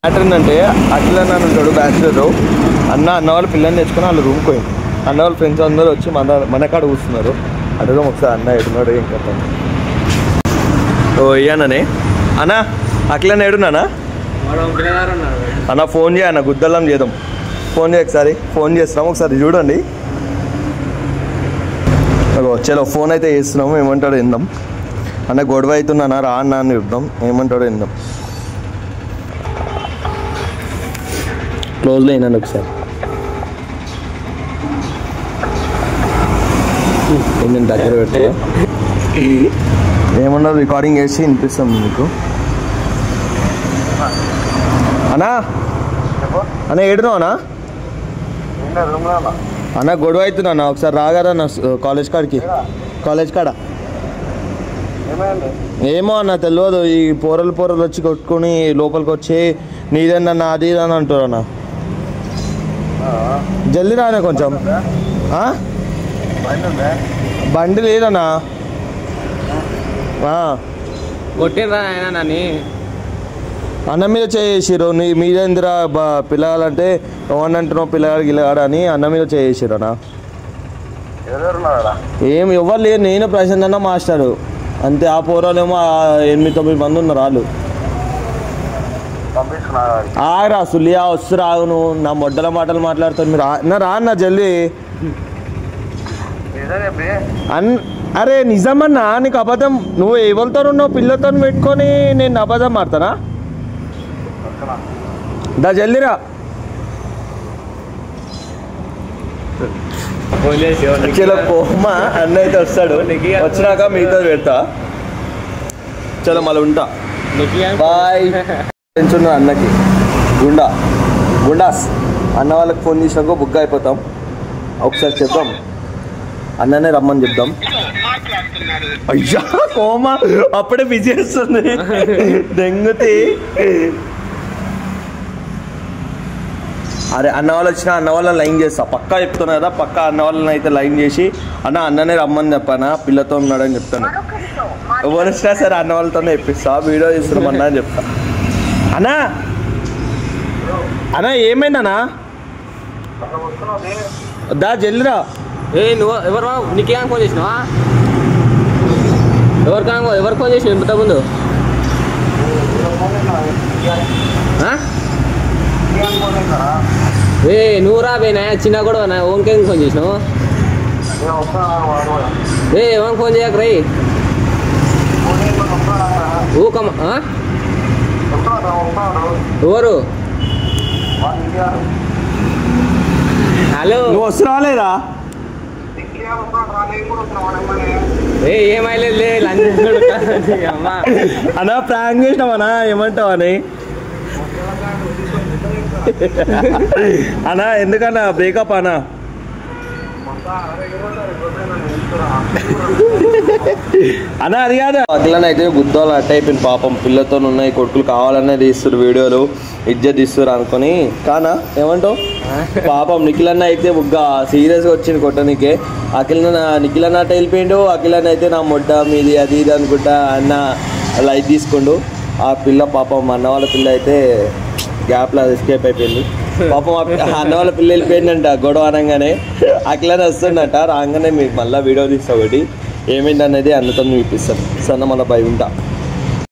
Matter ఏంటంటే అఖిల్ అన్న ఉంటాడు బ్యాచులర్. అన్న వాళ్ళ పిల్లని తెచ్చుకొని వాళ్ళు రూమ్కి పోయింది. అన్న వాళ్ళ ఫ్రెండ్స్ అందరూ వచ్చి మన కాడ కూర్చున్నారు. అడుగుదాం ఒకసారి అన్న ఎడున్నాడు ఏం కదా. ఓ ఇయ్యాననే అన్న అఖిల్ అన్న ఏడున్నానా అన్న? ఫోన్ చేయన్న గుద్దల్లం చేద్దాం. ఫోన్ చేయ ఒకసారి. ఫోన్ చేస్తున్నాము ఒకసారి చూడండి. చలో ఫోన్ అయితే చేస్తున్నాము. ఏమంటాడో విందాం. అన్న గొడవ అవుతున్నానా రా అన్న అని చూద్దాం. ఏమంటాడో విందాం. క్లోజ్లో అయినాను ఒకసారి. నేను దగ్గర పెట్టి ఏమన్నా రికార్డింగ్ చేసి వినిపిస్తాం మీకు. అన్నా అన్న ఏడున్నావు అన్నా? అన్న గొడవ అవుతున్నా ఒకసారి రాగారా అన్న కాలేజ్ కాడ. ఏమో అన్న తెలియదు. ఈ పోరలు వచ్చి కొట్టుకొని లోపలికి వచ్చి నీదేనన్నా అది ఇది అని అంటారు అన్న. జల్దీ రానా కొంచెం. బండి లేదన్నా. కొట్టిరా నన్ను అన్న మీద చేసిరు. మీదేందిరా పిల్లగాలంటే ఎవరిని అంటున్నావు పిల్లగాడికి ఇలాగాడు అని అన్న మీద చేసిరు అన్న. ఏం ఎవరు లేరు. నేను ప్రశాంత్ అన్న మాస్టారు అంతే. ఆ పోరాలేమో 8-9 మంది ఉన్నారు. వాళ్ళు ఆగరా సులియా వస్తు రాగు. నువ్వు నా మొడ్డల మాటలు మాట్లాడుతాను. మీరు రా అన్న జల్దీ. అరే నిజమన్నా నీకు అబద్ధం. నువ్వు ఎవరితో ఉన్నావు పిల్లలతో పెట్టుకొని నేను అబద్ధం మాడతానా? దా జల్దీరా. చలో పోమా అన్న అయితే వస్తాడు. వచ్చినాక మిగతా పెడతా. చలో మళ్ళీ ఉంటా. బాయ్. పెంచున్నా అన్నకి గుండాస్ అన్న వాళ్ళకి ఫోన్ చేసినాక బుక్ అయిపోతాం. ఒకసారి చెప్దాం అన్ననే రమ్మని చెప్దాం. అయ్యా కోమా అప్పుడే బిజీ వస్తుంది దెంగుతి. అరే అన్న వాళ్ళు వచ్చినా అన్న వాళ్ళని లైన్ చేస్తా. పక్కా చెప్తున్నా కదా. పక్కా అన్న వాళ్ళని అయితే లైన్ చేసి అన్ననే రమ్మని చెప్పానా పిల్లతో ఉన్నాడని చెప్తాను. ఎవరు వచ్చినా సరే అన్న వాళ్ళతోనే చెప్పిస్తా. వీడియో చేస్తున్నాం అన్న అని చెప్తా. అన్నా ఏమైందన్నా? దా జల్దిరా. నువ్వు ఎవరు నీకేం ఫోన్ చేసినావా? ఎవరు ఫోన్ చేసినావు ఇంతకుముందు? నువ్వు రాబోయినా చిన్న కూడా ఓంకేం ఫోన్ చేసినావు? ఎవరికి ఫోన్ చేయక రై ఊకమ్మా. ఎవరు? హలో నువ్వు వస్తు రాలేదా? ఏమైలేదు అన్నా ప్రాంక్ చేసినావనా? ఏమంటావు అని అన్నా? ఎందుకన్నా బ్రేకప్ అన్నా? అన్నా అది కాదు. అట్లనే అయితే గుద్దోళ్ళు అట్ట అయిపోయింది పాపం. పిల్లతో ఉన్నాయి కొడుకులు కావాలనే తీస్తారు వీడియోలు ఇజ్జత్ తీస్తారు అనుకొని. కానా ఏమంటావు? పాపం నిఖిల్ అన్న అయితే బుగ్గా సీరియస్గా వచ్చింది కొట్టనికే. నిఖిల్ అన్న అట్ట వెళ్ళిపోయిండు. అఖిల్ అన్న అయితే నా మొడ్డ మీది అది ఇది అనుకుంటా అన్న లైట్ తీసుకుండు. ఆ పిల్ల పాపం అన్న వాళ్ళ పిల్ల అయితే గ్యాప్లో ఎస్కేప్ అయిపోయింది పాపం. అన్న వాళ్ళ పిల్ల వెళ్ళిపోయిందంట గొడవ అనగానే. అఖిల్ వస్తుండట. రాగానే మీకు మళ్ళీ వీడియో తీస్తా ఒకటి ఏమైంది అనేది అన్నతో చూపిస్తాను. సన్న మళ్ళీ భయ ఉంటా.